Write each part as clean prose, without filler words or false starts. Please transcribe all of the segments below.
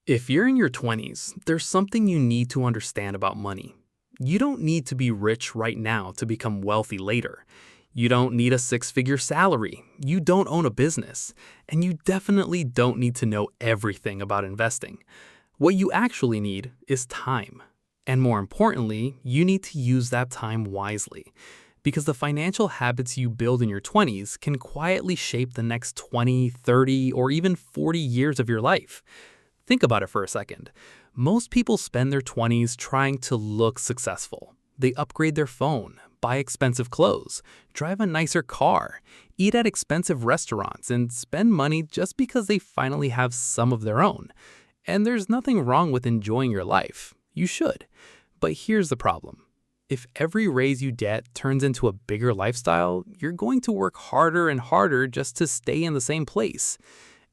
If you're in your 20s, there's something you need to understand about money. You don't need to be rich right now to become wealthy later. You don't need a six-figure salary. You don't own a business. And you definitely don't need to know everything about investing. What you actually need is time. And more importantly, you need to use that time wisely. Because the financial habits you build in your 20s can quietly shape the next 20, 30, or even 40 years of your life. Think about it for a second. Most people spend their 20s trying to look successful. They upgrade their phone, buy expensive clothes, drive a nicer car, eat at expensive restaurants, and spend money just because they finally have some of their own. And there's nothing wrong with enjoying your life. You should. But here's the problem. If every raise you get turns into a bigger lifestyle, you're going to work harder and harder just to stay in the same place.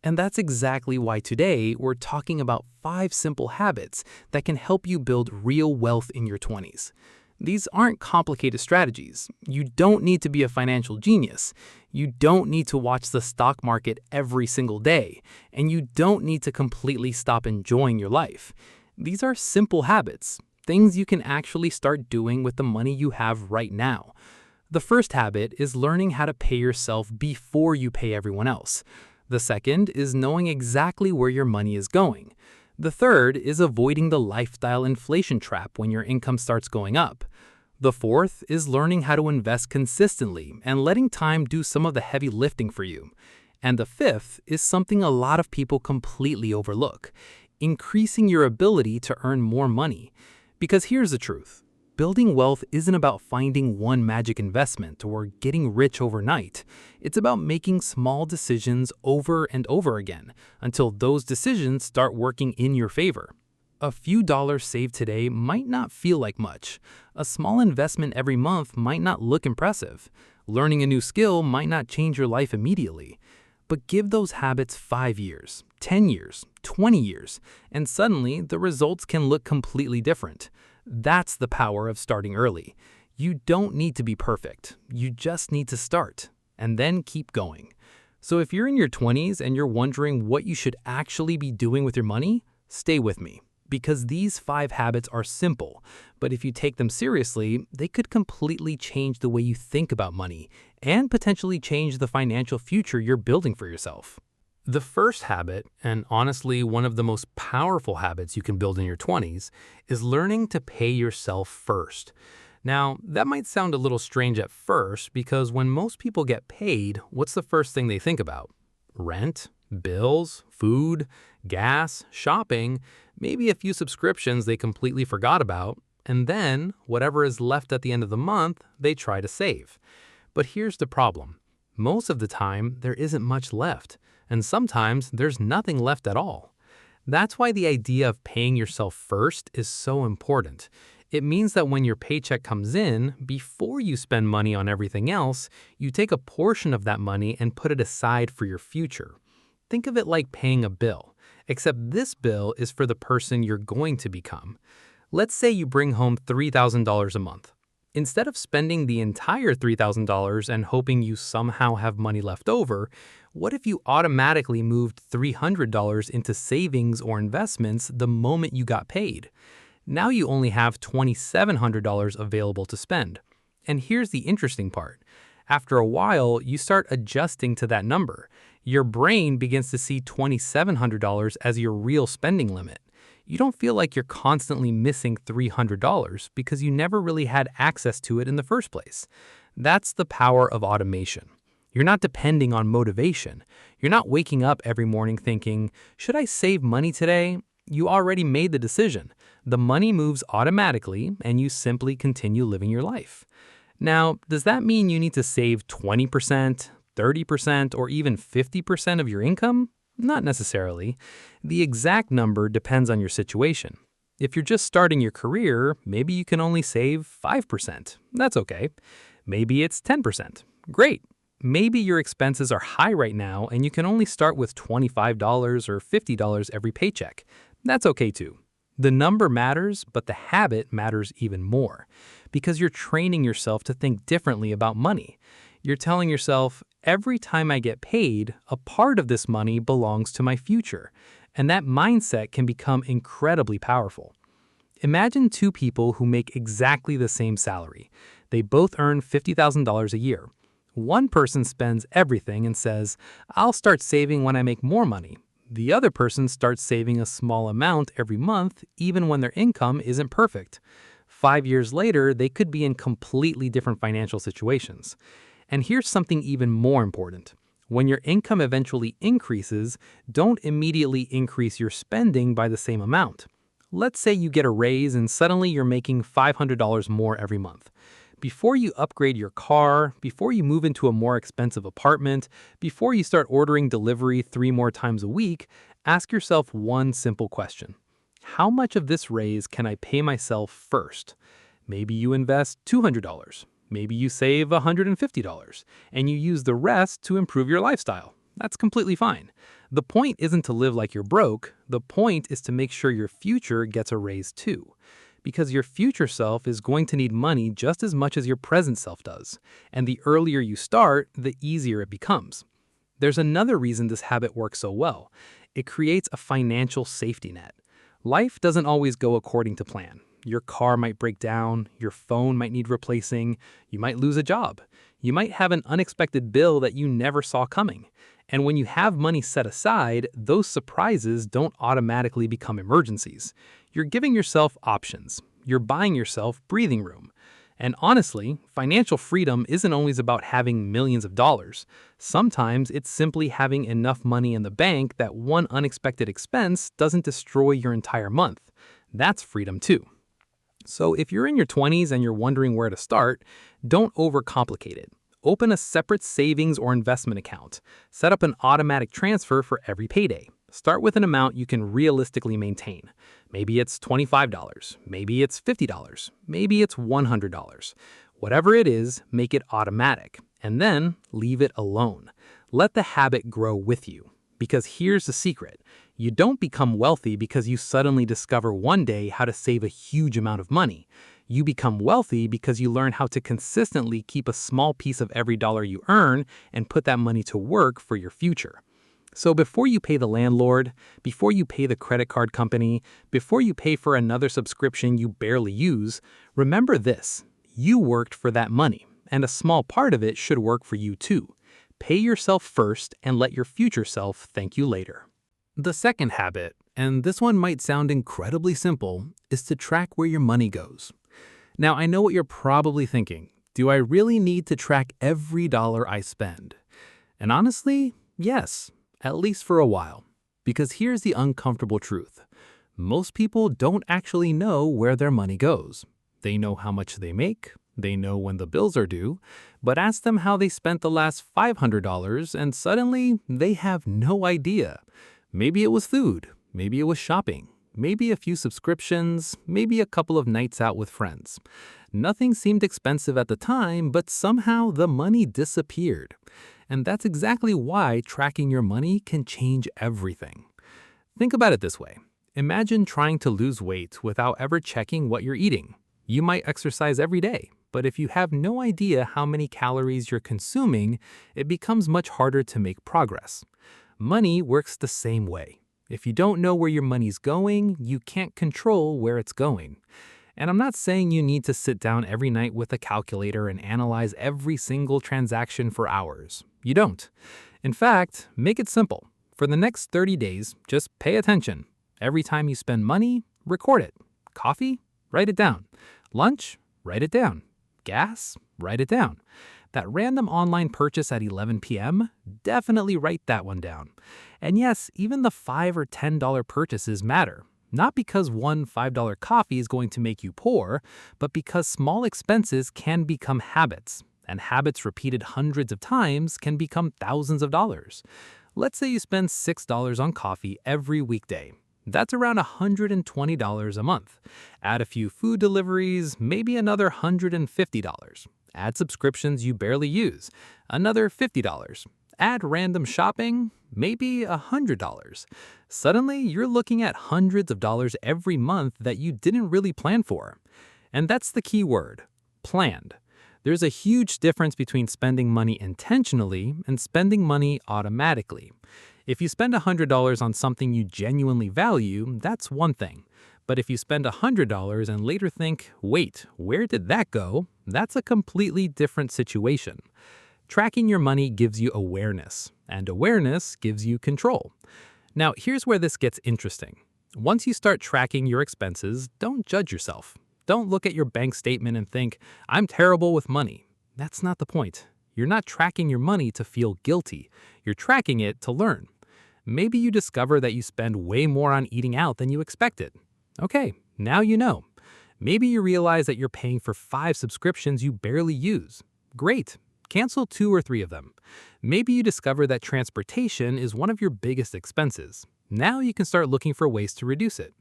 And that's exactly why today we're talking about 5 simple habits that can help you build real wealth in your 20s. These aren't complicated strategies. You don't need to be a financial genius. You don't need to watch the stock market every single day. And you don't need to completely stop enjoying your life. These are simple habits, things you can actually start doing with the money you have right now. The first habit is learning how to pay yourself before you pay everyone else. The second is knowing exactly where your money is going. The third is avoiding the lifestyle inflation trap when your income starts going up. The fourth is learning how to invest consistently and letting time do some of the heavy lifting for you. And the fifth is something a lot of people completely overlook: increasing your ability to earn more money. Because here's the truth. Building wealth isn't about finding one magic investment or getting rich overnight. It's about making small decisions over and over again until those decisions start working in your favor. A few dollars saved today might not feel like much. A small investment every month might not look impressive. Learning a new skill might not change your life immediately. But give those habits 5 years, 10 years, 20 years, and suddenly the results can look completely different. That's the power of starting early. You don't need to be perfect. You just need to start, and then keep going. So if you're in your 20s and you're wondering what you should actually be doing with your money, stay with me. Because these 5 habits are simple, but if you take them seriously, they could completely change the way you think about money and potentially change the financial future you're building for yourself. The first habit, and honestly one of the most powerful habits you can build in your 20s, is learning to pay yourself first. Now, that might sound a little strange at first because when most people get paid, what's the first thing they think about? Rent, bills, food, gas, shopping, maybe a few subscriptions they completely forgot about, and then whatever is left at the end of the month, they try to save. But here's the problem. Most of the time, there isn't much left, and sometimes there's nothing left at all. That's why the idea of paying yourself first is so important. It means that when your paycheck comes in, before you spend money on everything else, you take a portion of that money and put it aside for your future. Think of it like paying a bill, except this bill is for the person you're going to become. Let's say you bring home $3,000 a month. Instead of spending the entire $3,000 and hoping you somehow have money left over, what if you automatically moved $300 into savings or investments the moment you got paid? Now you only have $2,700 available to spend. And here's the interesting part. After a while, you start adjusting to that number. Your brain begins to see $2,700 as your real spending limit. You don't feel like you're constantly missing $300 because you never really had access to it in the first place. That's the power of automation. You're not depending on motivation. You're not waking up every morning thinking, should I save money today? You already made the decision. The money moves automatically and you simply continue living your life. Now, does that mean you need to save 20%, 30%, or even 50% of your income? Not necessarily. The exact number depends on your situation. If you're just starting your career, maybe you can only save 5%. That's okay. Maybe it's 10%. Great. Maybe your expenses are high right now and you can only start with $25 or $50 every paycheck. That's okay too. The number matters, but the habit matters even more because you're training yourself to think differently about money. You're telling yourself, every time I get paid, a part of this money belongs to my future. And that mindset can become incredibly powerful. Imagine two people who make exactly the same salary. They both earn $50,000 a year. One person spends everything and says, "I'll start saving when I make more money." The other person starts saving a small amount every month, even when their income isn't perfect. 5 years later, they could be in completely different financial situations. And here's something even more important. When your income eventually increases, don't immediately increase your spending by the same amount. Let's say you get a raise and suddenly you're making $500 more every month. Before you upgrade your car, before you move into a more expensive apartment, before you start ordering delivery 3 more times a week, ask yourself one simple question. How much of this raise can I pay myself first? Maybe you invest $200. Maybe you save $150, and you use the rest to improve your lifestyle. That's completely fine. The point isn't to live like you're broke. The point is to make sure your future gets a raise too. Because your future self is going to need money just as much as your present self does. And the earlier you start, the easier it becomes. There's another reason this habit works so well. It creates a financial safety net. Life doesn't always go according to plan. Your car might break down, your phone might need replacing, you might lose a job. You might have an unexpected bill that you never saw coming. And when you have money set aside, those surprises don't automatically become emergencies. You're giving yourself options. You're buying yourself breathing room. And honestly, financial freedom isn't always about having millions of dollars. Sometimes it's simply having enough money in the bank that one unexpected expense doesn't destroy your entire month. That's freedom too. So if you're in your 20s and you're wondering where to start, don't overcomplicate it. Open a separate savings or investment account. Set up an automatic transfer for every payday. Start with an amount you can realistically maintain. Maybe it's $25, maybe it's $50, maybe it's $100. Whatever it is, make it automatic, and then leave it alone. Let the habit grow with you. Because here's the secret. You don't become wealthy because you suddenly discover one day how to save a huge amount of money. You become wealthy because you learn how to consistently keep a small piece of every dollar you earn and put that money to work for your future. So before you pay the landlord, before you pay the credit card company, before you pay for another subscription you barely use, remember this: you worked for that money, and a small part of it should work for you too. Pay yourself first and let your future self thank you later. The second habit, and this one might sound incredibly simple, is to track where your money goes. Now, I know what you're probably thinking. Do I really need to track every dollar I spend? And honestly, yes, at least for a while. Because here's the uncomfortable truth. Most people don't actually know where their money goes. They know how much they make, they know when the bills are due, but ask them how they spent the last $500 and suddenly they have no idea. Maybe it was food, maybe it was shopping, maybe a few subscriptions, maybe a couple of nights out with friends. Nothing seemed expensive at the time, but somehow the money disappeared. And that's exactly why tracking your money can change everything. Think about it this way. Imagine trying to lose weight without ever checking what you're eating. You might exercise every day, but if you have no idea how many calories you're consuming, it becomes much harder to make progress. Money works the same way. If you don't know where your money's going, you can't control where it's going. And I'm not saying you need to sit down every night with a calculator and analyze every single transaction for hours. You don't. In fact, make it simple. For the next 30 days, just pay attention. Every time you spend money, record it. Coffee? Write it down. Lunch? Write it down. Gas? Write it down. That random online purchase at 11 p.m., definitely write that one down. And yes, even the $5 or $10 purchases matter. Not because one $5 coffee is going to make you poor, but because small expenses can become habits, and habits repeated hundreds of times can become thousands of dollars. Let's say you spend $6 on coffee every weekday. That's around $120 a month. Add a few food deliveries, maybe another $150. Add subscriptions you barely use, another $50. Add random shopping, maybe $100. Suddenly, you're looking at hundreds of dollars every month that you didn't really plan for. And that's the key word, planned. There's a huge difference between spending money intentionally and spending money automatically. If you spend $100 on something you genuinely value, that's one thing. But if you spend $100 and later think, wait, where did that go? That's a completely different situation. Tracking your money gives you awareness, and awareness gives you control. Now, here's where this gets interesting. Once you start tracking your expenses, don't judge yourself. Don't look at your bank statement and think, I'm terrible with money. That's not the point. You're not tracking your money to feel guilty. You're tracking it to learn. Maybe you discover that you spend way more on eating out than you expected. Okay, now you know. Maybe you realize that you're paying for 5 subscriptions you barely use. Great. Cancel 2 or 3 of them. Maybe you discover that transportation is one of your biggest expenses. Now you can start looking for ways to reduce it.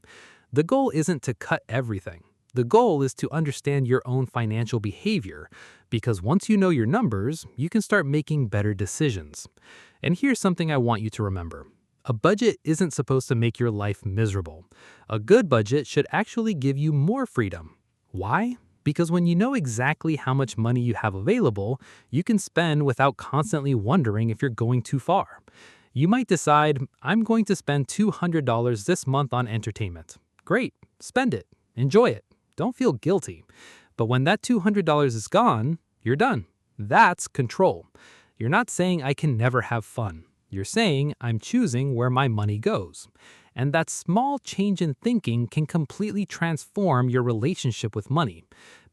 The goal isn't to cut everything. The goal is to understand your own financial behavior, because once you know your numbers, you can start making better decisions. And here's something I want you to remember. A budget isn't supposed to make your life miserable. A good budget should actually give you more freedom. Why? Because when you know exactly how much money you have available, you can spend without constantly wondering if you're going too far. You might decide, I'm going to spend $200 this month on entertainment. Great, spend it, enjoy it, don't feel guilty. But when that $200 is gone, you're done. That's control. You're not saying I can never have fun. You're saying I'm choosing where my money goes. And that small change in thinking can completely transform your relationship with money,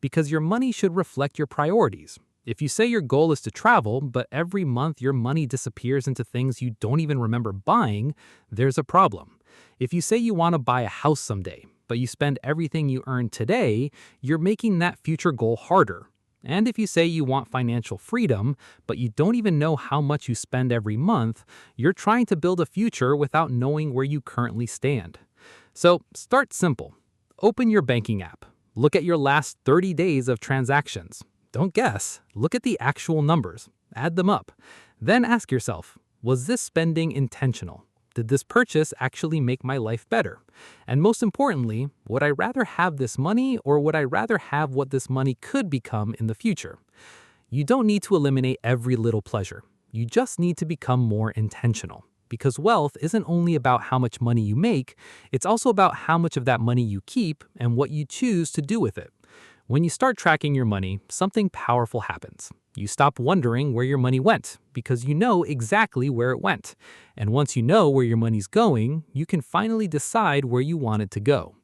because your money should reflect your priorities. If you say your goal is to travel, but every month your money disappears into things you don't even remember buying, there's a problem. If you say you want to buy a house someday, but you spend everything you earn today, you're making that future goal harder. And if you say you want financial freedom, but you don't even know how much you spend every month, you're trying to build a future without knowing where you currently stand. So start simple. Open your banking app. Look at your last 30 days of transactions. Don't guess. Look at the actual numbers. Add them up. Then ask yourself, was this spending intentional? Did this purchase actually make my life better? And most importantly, would I rather have this money, or would I rather have what this money could become in the future? You don't need to eliminate every little pleasure. You just need to become more intentional. Because wealth isn't only about how much money you make, it's also about how much of that money you keep and what you choose to do with it. When you start tracking your money, something powerful happens. You stop wondering where your money went, because you know exactly where it went. And once you know where your money's going, you can finally decide where you want it to go.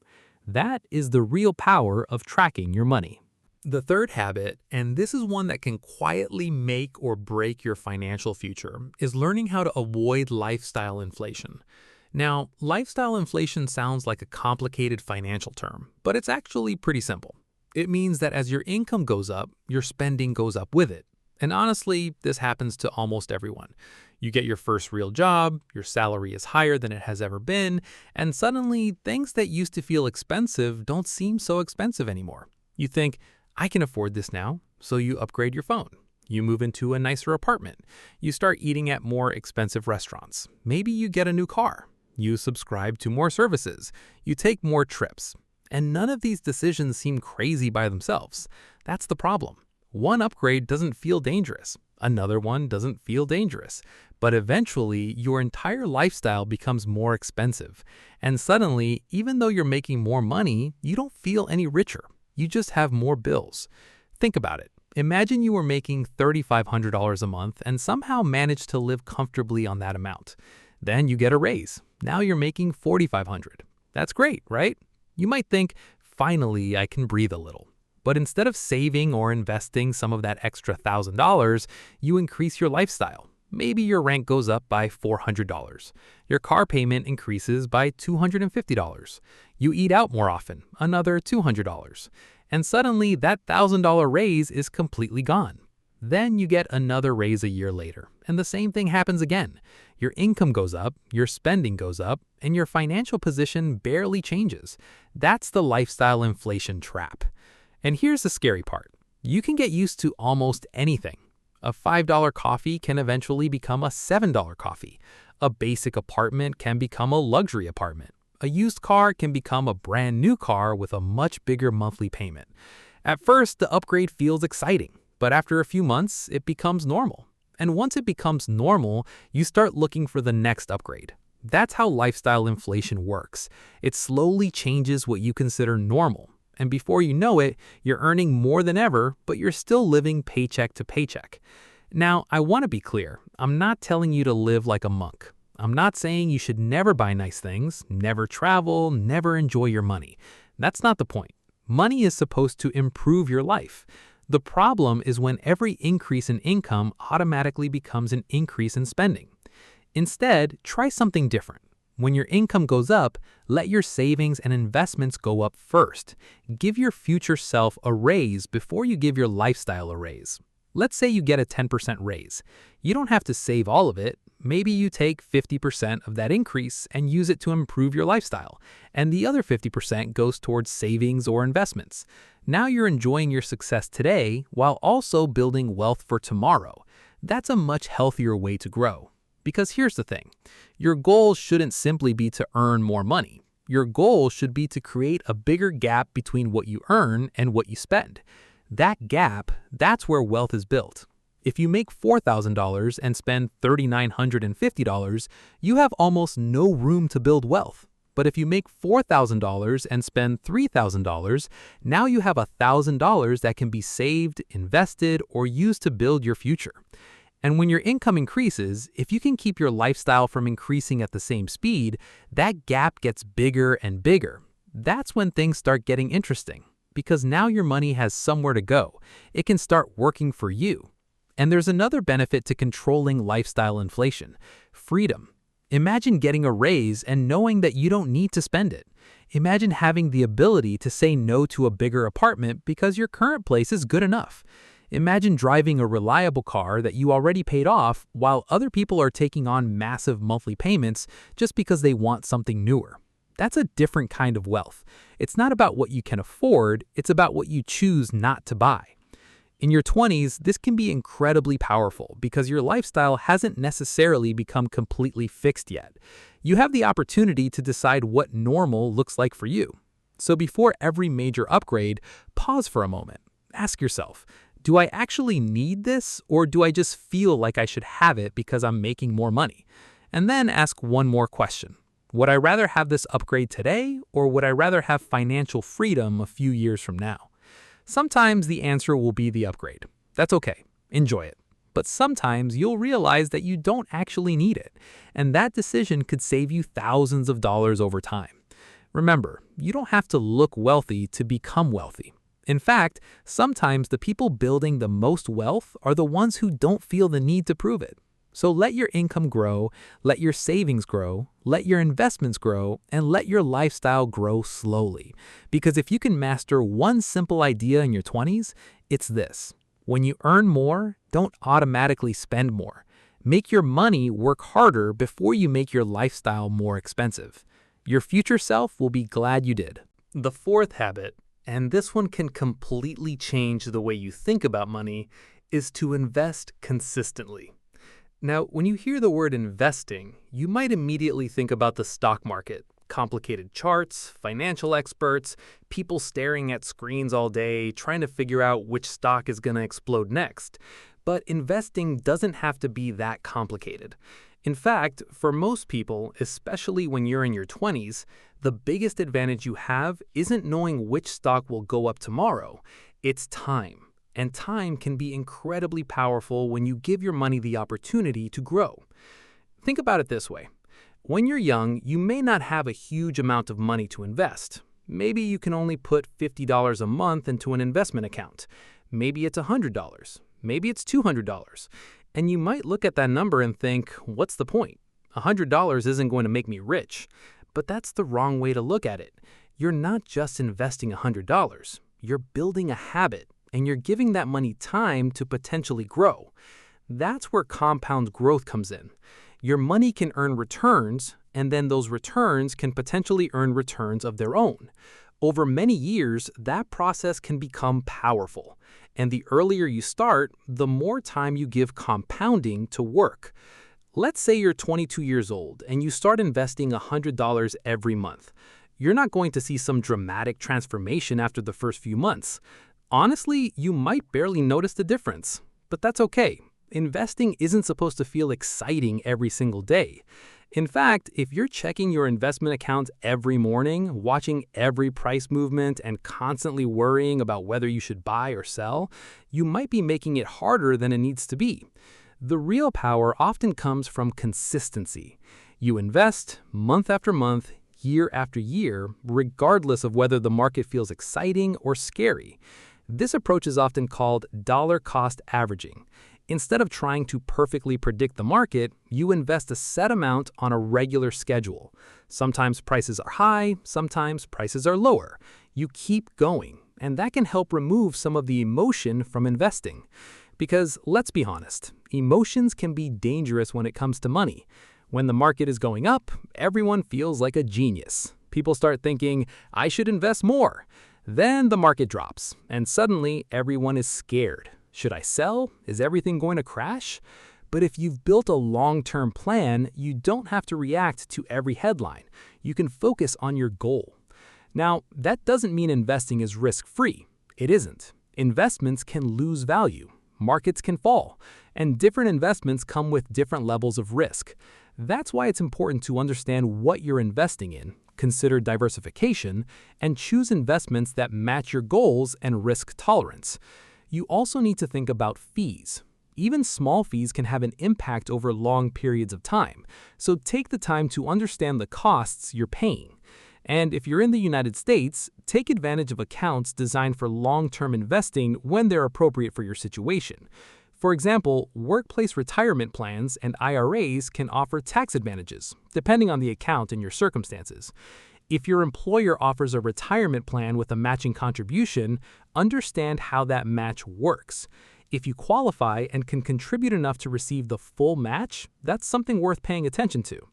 That is the real power of tracking your money. The third habit, and this is one that can quietly make or break your financial future, is learning how to avoid lifestyle inflation. Now, lifestyle inflation sounds like a complicated financial term, but it's actually pretty simple. It means that as your income goes up, your spending goes up with it. And honestly, this happens to almost everyone. You get your first real job, your salary is higher than it has ever been, and suddenly things that used to feel expensive don't seem so expensive anymore. You think, I can afford this now, so you upgrade your phone. You move into a nicer apartment. You start eating at more expensive restaurants. Maybe you get a new car. You subscribe to more services. You take more trips. And none of these decisions seem crazy by themselves. That's the problem. One upgrade doesn't feel dangerous. Another one doesn't feel dangerous. But eventually, your entire lifestyle becomes more expensive. And suddenly, even though you're making more money, you don't feel any richer. You just have more bills. Think about it. Imagine you were making $3,500 a month and somehow managed to live comfortably on that amount. Then you get a raise. Now you're making $4,500. That's great, right? You might think, finally, I can breathe a little. But instead of saving or investing some of that extra $1,000, you increase your lifestyle. Maybe your rent goes up by $400. Your car payment increases by $250. You eat out more often, another $200. And suddenly that $1,000 raise is completely gone. Then you get another raise a year later, and the same thing happens again. Your income goes up, your spending goes up, and your financial position barely changes. That's the lifestyle inflation trap. And here's the scary part. You can get used to almost anything. A $5 coffee can eventually become a $7 coffee. A basic apartment can become a luxury apartment. A used car can become a brand new car with a much bigger monthly payment. At first, the upgrade feels exciting, but after a few months, it becomes normal. And once it becomes normal, you start looking for the next upgrade. That's how lifestyle inflation works. It slowly changes what you consider normal. And before you know it, you're earning more than ever, but you're still living paycheck to paycheck. Now, I want to be clear. I'm not telling you to live like a monk. I'm not saying you should never buy nice things, never travel, never enjoy your money. That's not the point. Money is supposed to improve your life. The problem is when every increase in income automatically becomes an increase in spending. Instead, try something different. When your income goes up, let your savings and investments go up first. Give your future self a raise before you give your lifestyle a raise. Let's say you get a 10% raise. You don't have to save all of it. Maybe you take 50% of that increase and use it to improve your lifestyle, and the other 50% goes towards savings or investments. Now you're enjoying your success today while also building wealth for tomorrow. That's a much healthier way to grow. Because here's the thing, your goal shouldn't simply be to earn more money. Your goal should be to create a bigger gap between what you earn and what you spend. That gap, that's where wealth is built. If you make $4,000 and spend $3,950, you have almost no room to build wealth. But if you make $4,000 and spend $3,000, now you have $1,000 that can be saved, invested, or used to build your future. And when your income increases, if you can keep your lifestyle from increasing at the same speed, that gap gets bigger and bigger. That's when things start getting interesting, because now your money has somewhere to go. It can start working for you. And there's another benefit to controlling lifestyle inflation: freedom. Imagine getting a raise and knowing that you don't need to spend it. Imagine having the ability to say no to a bigger apartment because your current place is good enough. Imagine driving a reliable car that you already paid off while other people are taking on massive monthly payments just because they want something newer. That's a different kind of wealth. It's not about what you can afford, it's about what you choose not to buy. In your 20s, this can be incredibly powerful because your lifestyle hasn't necessarily become completely fixed yet. You have the opportunity to decide what normal looks like for you. So before every major upgrade, pause for a moment. Ask yourself, do I actually need this, or do I just feel like I should have it because I'm making more money? And then ask one more question. Would I rather have this upgrade today, or would I rather have financial freedom a few years from now? Sometimes the answer will be the upgrade. That's okay. Enjoy it. But sometimes you'll realize that you don't actually need it, and that decision could save you thousands of dollars over time. Remember, you don't have to look wealthy to become wealthy. In fact, sometimes the people building the most wealth are the ones who don't feel the need to prove it. So let your income grow, let your savings grow, let your investments grow, and let your lifestyle grow slowly. Because if you can master one simple idea in your 20s, it's this: when you earn more, don't automatically spend more. Make your money work harder before you make your lifestyle more expensive. Your future self will be glad you did. The fourth habit, and this one can completely change the way you think about money, is to invest consistently. Now, when you hear the word investing, you might immediately think about the stock market, complicated charts, financial experts, people staring at screens all day, trying to figure out which stock is going to explode next. But investing doesn't have to be that complicated. In fact, for most people, especially when you're in your 20s, the biggest advantage you have isn't knowing which stock will go up tomorrow. It's time. And time can be incredibly powerful when you give your money the opportunity to grow. Think about it this way. When you're young, you may not have a huge amount of money to invest. Maybe you can only put $50 a month into an investment account. Maybe it's $100. Maybe it's $200. And you might look at that number and think, what's the point? $100 isn't going to make me rich. But that's the wrong way to look at it. You're not just investing $100. You're building a habit. And you're giving that money time to potentially grow. That's where compound growth comes in. Your money can earn returns, and then those returns can potentially earn returns of their own. Over many years, that process can become powerful. And the earlier you start, the more time you give compounding to work. Let's say you're 22 years old and you start investing $100 every month. You're not going to see some dramatic transformation after the first few months. Honestly, you might barely notice the difference, but that's okay. investing isn't supposed to feel exciting every single day. In fact, if you're checking your investment account every morning, watching every price movement, and constantly worrying about whether you should buy or sell, you might be making it harder than it needs to be. The real power often comes from consistency. You invest month after month, year after year, regardless of whether the market feels exciting or scary. This approach is often called dollar cost averaging. Instead of trying to perfectly predict the market, you invest a set amount on a regular schedule. Sometimes prices are high, sometimes prices are lower. You keep going, and that can help remove some of the emotion from investing. Because let's be honest, emotions can be dangerous when it comes to money. When the market is going up, everyone feels like a genius. People start thinking, I should invest more. Then the market drops, and suddenly everyone is scared. Should I sell? Is everything going to crash? But if you've built a long-term plan, you don't have to react to every headline. You can focus on your goal. Now, that doesn't mean investing is risk-free. It isn't. Investments can lose value. Markets can fall, and different investments come with different levels of risk. That's why it's important to understand what you're investing in, consider diversification, and choose investments that match your goals and risk tolerance. You also need to think about fees. Even small fees can have an impact over long periods of time, so take the time to understand the costs you're paying. And if you're in the United States, take advantage of accounts designed for long-term investing when they're appropriate for your situation. For example, workplace retirement plans and IRAs can offer tax advantages, depending on the account and your circumstances. If your employer offers a retirement plan with a matching contribution, understand how that match works. If you qualify and can contribute enough to receive the full match, that's something worth paying attention to.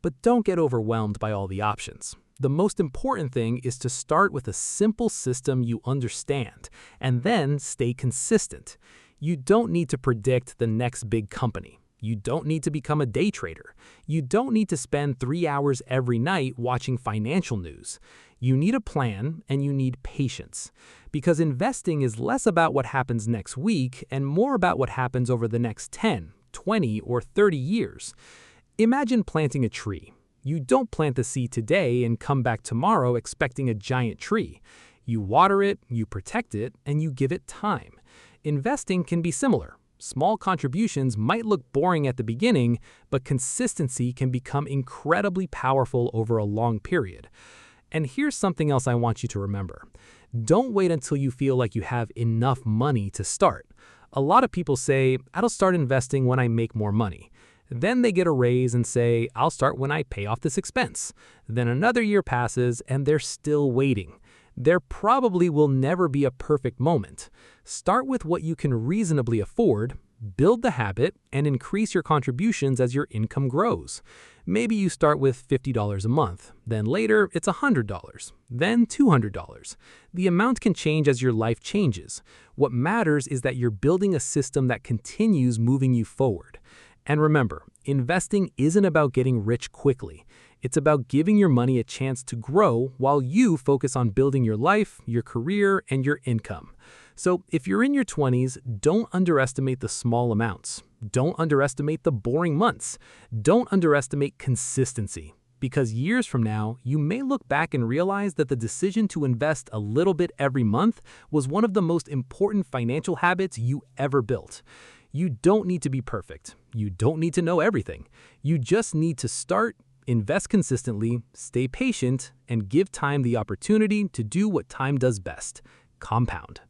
But don't get overwhelmed by all the options. The most important thing is to start with a simple system you understand, and then stay consistent. You don't need to predict the next big company. You don't need to become a day trader. You don't need to spend 3 hours every night watching financial news. You need a plan and you need patience. Because investing is less about what happens next week and more about what happens over the next 10, 20, or 30 years. Imagine planting a tree. You don't plant the seed today and come back tomorrow expecting a giant tree. You water it, you protect it, and you give it time. Investing can be similar. Small contributions might look boring at the beginning, but consistency can become incredibly powerful over a long period. And here's something else I want you to remember. Don't wait until you feel like you have enough money to start. A lot of people say, I'll start investing when I make more money. Then they get a raise and say, I'll start when I pay off this expense. Then another year passes and they're still waiting. There probably will never be a perfect moment. Start with what you can reasonably afford, build the habit, and increase your contributions as your income grows. Maybe you start with $50 a month, then later it's $100, then $200. The amount can change as your life changes. What matters is that you're building a system that continues moving you forward. And remember, investing isn't about getting rich quickly. It's about giving your money a chance to grow while you focus on building your life, your career, and your income. So if you're in your 20s, don't underestimate the small amounts. Don't underestimate the boring months. Don't underestimate consistency. Because years from now, you may look back and realize that the decision to invest a little bit every month was one of the most important financial habits you ever built. You don't need to be perfect. You don't need to know everything. You just need to start, invest consistently, stay patient, and give time the opportunity to do what time does best: compound.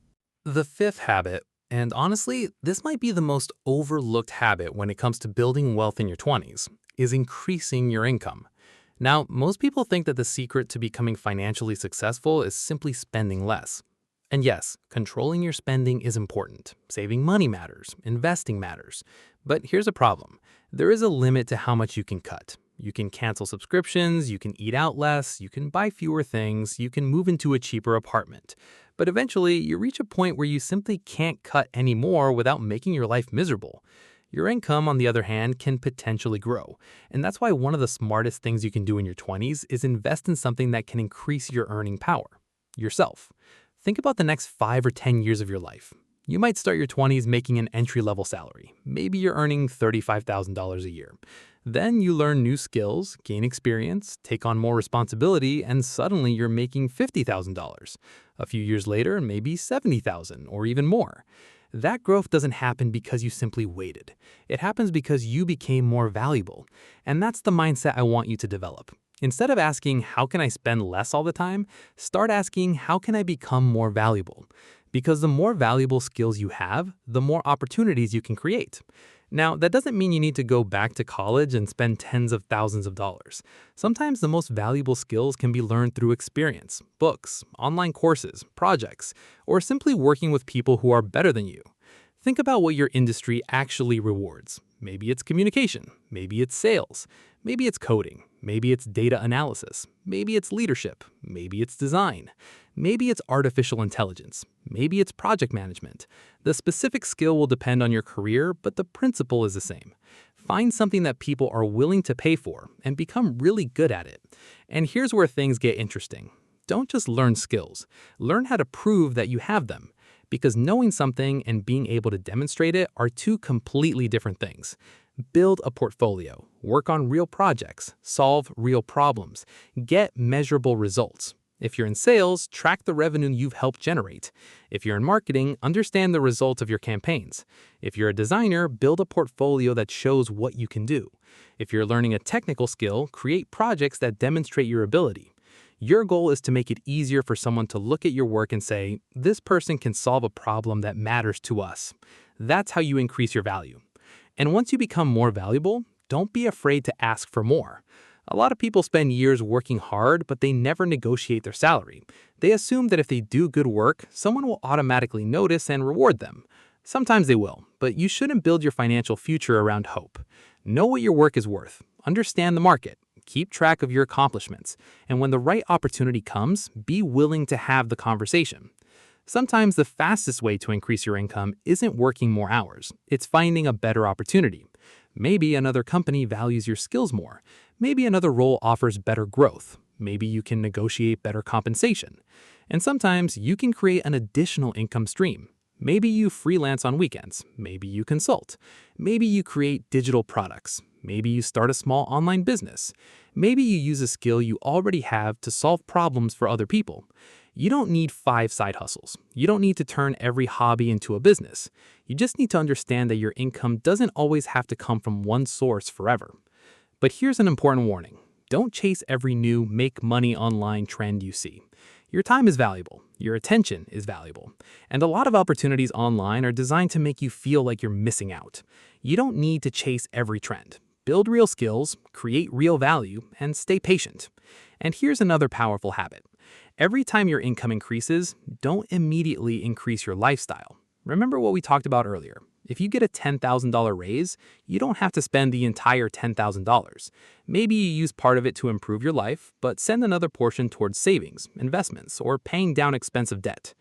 The fifth habit, and honestly, this might be the most overlooked habit when it comes to building wealth in your 20s, is increasing your income. Now, most people think that the secret to becoming financially successful is simply spending less. And yes, controlling your spending is important. Saving money matters, investing matters. But here's a problem. There is a limit to how much you can cut. You can cancel subscriptions, you can eat out less, you can buy fewer things, you can move into a cheaper apartment. But eventually, you reach a point where you simply can't cut anymore without making your life miserable. Your income, on the other hand, can potentially grow. And that's why one of the smartest things you can do in your 20s is invest in something that can increase your earning power: yourself. Think about the next 5 or 10 years of your life. You might start your 20s making an entry-level salary. Maybe you're earning $35,000 a year. Then you learn new skills, gain experience, take on more responsibility, and suddenly you're making $50,000. A few years later, maybe $70,000 or even more. That growth doesn't happen because you simply waited. It happens because you became more valuable. And that's the mindset I want you to develop. Instead of asking, how can I spend less all the time? Start asking, how can I become more valuable? Because the more valuable skills you have, the more opportunities you can create. Now, that doesn't mean you need to go back to college and spend tens of thousands of dollars. Sometimes the most valuable skills can be learned through experience, books, online courses, projects, or simply working with people who are better than you. Think about what your industry actually rewards. Maybe it's communication, maybe it's sales, maybe it's coding, maybe it's data analysis, maybe it's leadership, maybe it's design, maybe it's artificial intelligence, maybe it's project management. The specific skill will depend on your career, but the principle is the same. Find something that people are willing to pay for and become really good at it. And here's where things get interesting. Don't just learn skills. Learn how to prove that you have them. Because knowing something and being able to demonstrate it are two completely different things. Build a portfolio, work on real projects, solve real problems, get measurable results. If you're in sales, track the revenue you've helped generate. If you're in marketing, understand the results of your campaigns. If you're a designer, build a portfolio that shows what you can do. If you're learning a technical skill, create projects that demonstrate your ability. Your goal is to make it easier for someone to look at your work and say, this person can solve a problem that matters to us. That's how you increase your value. And once you become more valuable, don't be afraid to ask for more. A lot of people spend years working hard, but they never negotiate their salary. They assume that if they do good work, someone will automatically notice and reward them. Sometimes they will, but you shouldn't build your financial future around hope. Know what your work is worth. Understand the market. Keep track of your accomplishments, and when the right opportunity comes, be willing to have the conversation. Sometimes the fastest way to increase your income isn't working more hours, it's finding a better opportunity. Maybe another company values your skills more. Maybe another role offers better growth. Maybe you can negotiate better compensation. And sometimes you can create an additional income stream. Maybe you freelance on weekends. Maybe you consult. Maybe you create digital products. Maybe you start a small online business. Maybe you use a skill you already have to solve problems for other people. You don't need 5 side hustles. You don't need to turn every hobby into a business. You just need to understand that your income doesn't always have to come from one source forever. But here's an important warning. Don't chase every new make money online trend you see. Your time is valuable. Your attention is valuable. And a lot of opportunities online are designed to make you feel like you're missing out. You don't need to chase every trend. Build real skills, create real value, and stay patient. And here's another powerful habit. Every time your income increases, don't immediately increase your lifestyle. Remember what we talked about earlier. If you get a $10,000 raise, you don't have to spend the entire $10,000. Maybe you use part of it to improve your life, but send another portion towards savings, investments, or paying down expensive debt.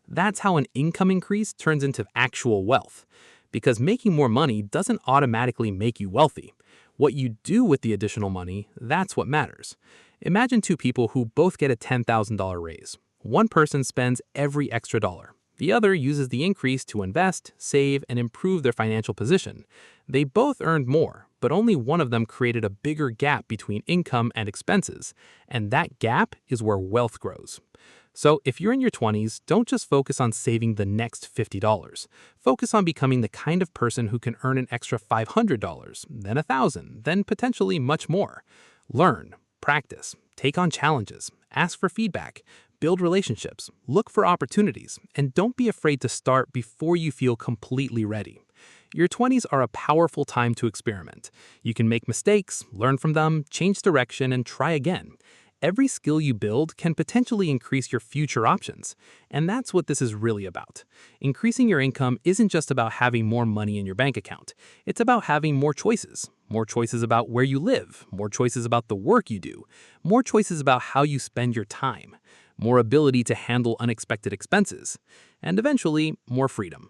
That's how an income increase turns into actual wealth. Because making more money doesn't automatically make you wealthy. What you do with the additional money, that's what matters. Imagine 2 people who both get a $10,000 raise. One person spends every extra dollar. The other uses the increase to invest, save, and improve their financial position. They both earned more, but only one of them created a bigger gap between income and expenses. And that gap is where wealth grows. So if you're in your 20s, don't just focus on saving the next $50. Focus on becoming the kind of person who can earn an extra $500, then $1,000, then potentially much more. Learn, practice, take on challenges, ask for feedback, build relationships, look for opportunities, and don't be afraid to start before you feel completely ready. Your 20s are a powerful time to experiment. You can make mistakes, learn from them, change direction, and try again. Every skill you build can potentially increase your future options. And that's what this is really about. Increasing your income isn't just about having more money in your bank account. It's about having more choices. More choices about where you live, more choices about the work you do, more choices about how you spend your time, more ability to handle unexpected expenses, and eventually, more freedom.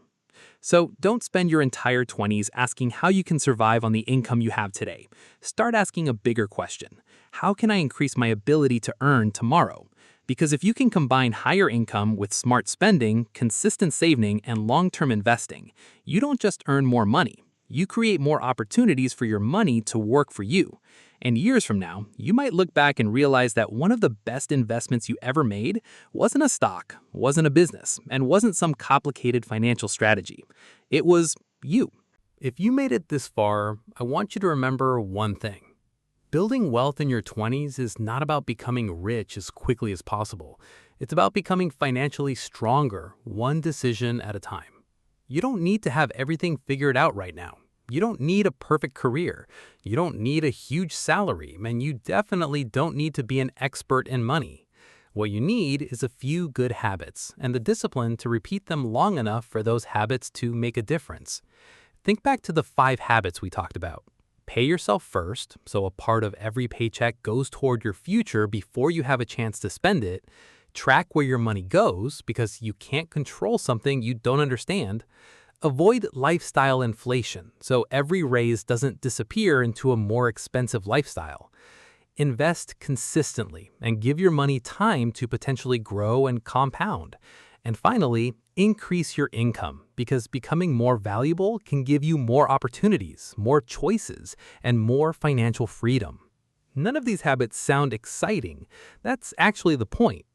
So don't spend your entire 20s asking how you can survive on the income you have today. Start asking a bigger question. How can I increase my ability to earn tomorrow? Because if you can combine higher income with smart spending, consistent saving, and long-term investing, you don't just earn more money. You create more opportunities for your money to work for you. And years from now, you might look back and realize that one of the best investments you ever made wasn't a stock, wasn't a business, and wasn't some complicated financial strategy. It was you. If you made it this far, I want you to remember one thing. Building wealth in your 20s is not about becoming rich as quickly as possible. It's about becoming financially stronger, one decision at a time. You don't need to have everything figured out right now. You don't need a perfect career. You don't need a huge salary, and you definitely don't need to be an expert in money. What you need is a few good habits and the discipline to repeat them long enough for those habits to make a difference. Think back to the 5 habits we talked about. Pay yourself first, so a part of every paycheck goes toward your future before you have a chance to spend it. Track where your money goes because you can't control something you don't understand. Avoid lifestyle inflation, so every raise doesn't disappear into a more expensive lifestyle. Invest consistently and give your money time to potentially grow and compound. And finally, increase your income because becoming more valuable can give you more opportunities, more choices, and more financial freedom. None of these habits sound exciting. That's actually the point.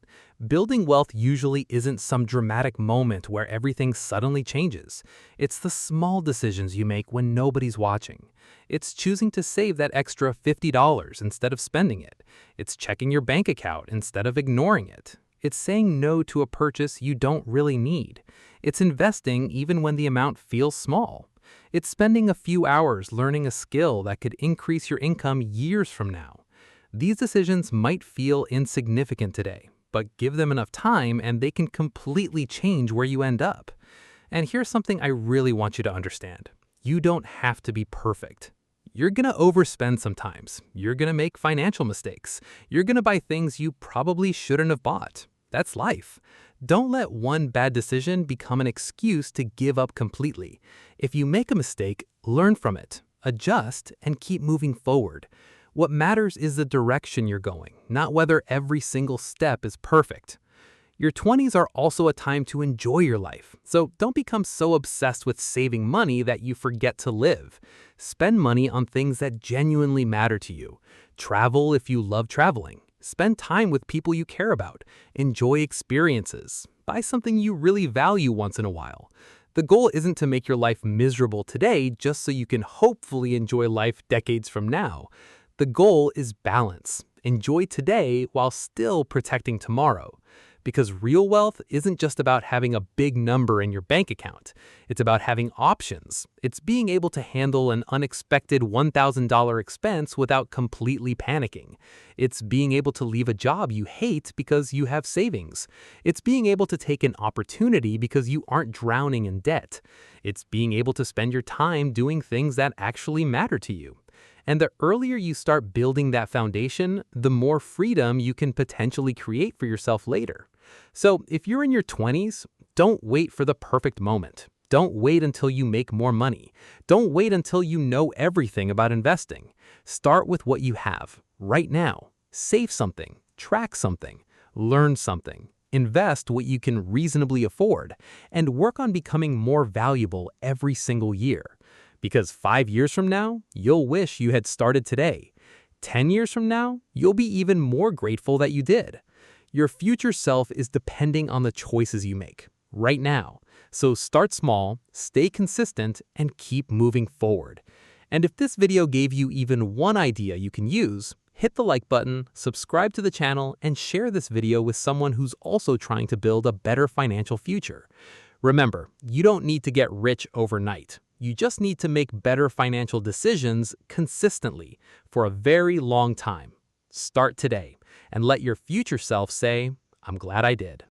Building wealth usually isn't some dramatic moment where everything suddenly changes. It's the small decisions you make when nobody's watching. It's choosing to save that extra $50 instead of spending it. It's checking your bank account instead of ignoring it. It's saying no to a purchase you don't really need. It's investing even when the amount feels small. It's spending a few hours learning a skill that could increase your income years from now. These decisions might feel insignificant today, but give them enough time and they can completely change where you end up. And here's something I really want you to understand. You don't have to be perfect. You're gonna overspend sometimes. You're gonna make financial mistakes. You're gonna buy things you probably shouldn't have bought. That's life. Don't let one bad decision become an excuse to give up completely. If you make a mistake, learn from it, adjust, and keep moving forward. What matters is the direction you're going, not whether every single step is perfect. Your 20s are also a time to enjoy your life, so don't become so obsessed with saving money that you forget to live. Spend money on things that genuinely matter to you. Travel if you love traveling. Spend time with people you care about. Enjoy experiences. Buy something you really value once in a while. The goal isn't to make your life miserable today just so you can hopefully enjoy life decades from now. The goal is balance. Enjoy today while still protecting tomorrow. Because real wealth isn't just about having a big number in your bank account. It's about having options. It's being able to handle an unexpected $1,000 expense without completely panicking. It's being able to leave a job you hate because you have savings. It's being able to take an opportunity because you aren't drowning in debt. It's being able to spend your time doing things that actually matter to you. And the earlier you start building that foundation, the more freedom you can potentially create for yourself later. So if you're in your 20s, don't wait for the perfect moment. Don't wait until you make more money. Don't wait until you know everything about investing. Start with what you have right now. Save something, track something, learn something, invest what you can reasonably afford, and work on becoming more valuable every single year. Because 5 years from now, you'll wish you had started today. 10 years from now, you'll be even more grateful that you did. Your future self is depending on the choices you make right now. So start small, stay consistent, and keep moving forward. And if this video gave you even one idea you can use, hit the like button, subscribe to the channel, and share this video with someone who's also trying to build a better financial future. Remember, you don't need to get rich overnight. You just need to make better financial decisions consistently for a very long time. Start today and let your future self say, "I'm glad I did."